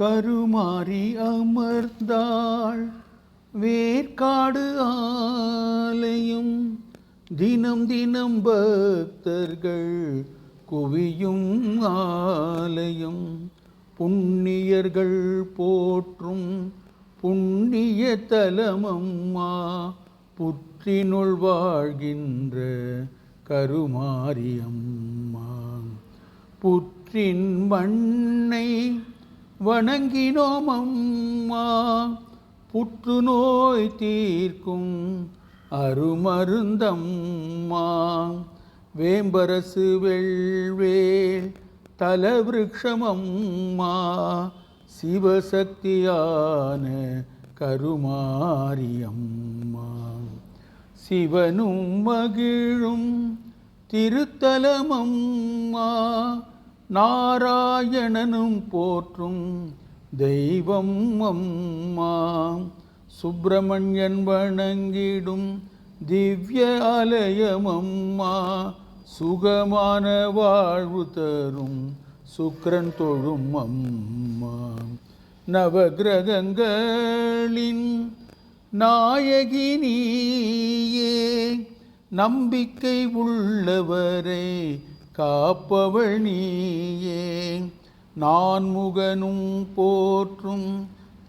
கருமாரி அமர்ந்தாள் வேற்காடு ஆலயம், தினம் தினம் பக்தர்கள் குவியும் ஆலயம். புண்ணியர்கள் போற்றும் புண்ணிய தலமம்மா, புற்றினுள் வாழ்கின்ற கருமாரியம்மா. புற்றின் மண்ணை வணங்கினோம் அம்மா, புற்றுநோய் தீர்க்கும் அருமருந்தம்மா. வேம்பரசு வெள்வேல் தலவிருக்ஷமம்மா, சிவசக்தியான கருமாரியம்மா. சிவனும் மகிழும் திருத்தலமம்மா, நாராயணனும் போற்றும் தெய்வம் அம்மா. சுப்பிரமணியன் வணங்கிடும் திவ்ய ஆலயமம்மா, சுகமான வாழ்வு தரும் சுக்கிரன் தொழும் அம்மா. நவகிரகங்களின் நாயகி நீயே, நம்பிக்கை உள்ளவரை காப்பவள் நீயே. நான்முகனும் போற்றும்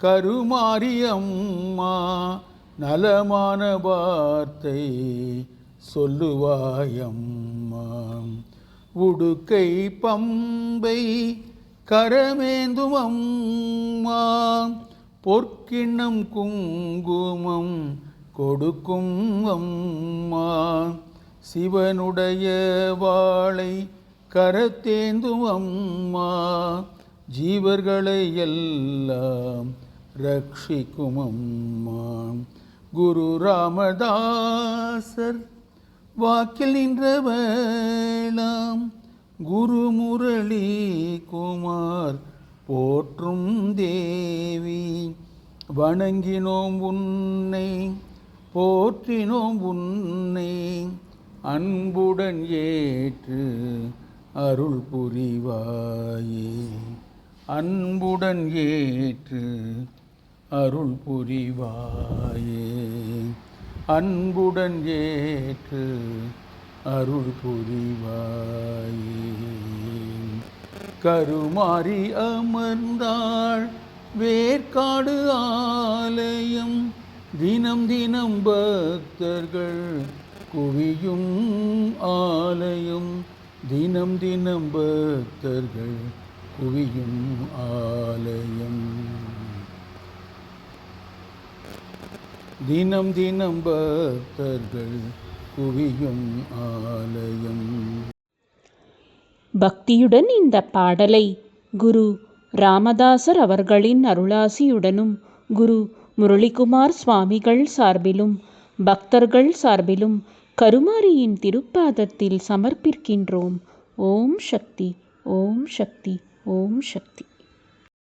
கருமாரியம்மா, நலமான வார்த்தை சொல்லுவாயம்மா. உடுக்கை பம்பை கரமேந்தும் அம்மா, பொற்கிண்ணம் குங்குமம் கொடுக்கும் அம்மா. சிவனுடைய வாளை கரத்தேந்தும் அம்மா, ஜீவர்களை எல்லாம் ரட்சிக்கும் அம்மா. குரு ராமதாசர் வாக்கில் நின்றவளாம், குருமுரளி குமார் போற்றும் தேவி. வணங்கினோம் உன்னை போற்றினோம் உன்னை, அன்புடன் ஏற்று அருள் புரிவாயே. அன்புடன் ஏற்று அருள் புரிவாயே. அன்புடன் ஏற்று அருள் புரிவாயே. கருமாரி அமர்ந்தாள் வேற்காடு ஆலயம், தினம் தினம் பக்தர்கள் குவியும் ஆலயம். தினம் தினம் பக்தர்கள் குவியும் ஆலயம். தினம் தினம் பக்தர்கள் குவியும் ஆலயம். பக்தியுடன் இந்த பாடலை குரு ராமதாசர் அவர்களின் அருளாசியுடனும், குரு முரளிகுமார் சுவாமிகள் சார்பிலும், பக்தர்கள் சார்பிலும் கருமாரியின் திருப்பாதத்தில் சமர்ப்பிக்கின்றோம். ஓம் சக்தி, ஓம் சக்தி, ஓம் சக்தி.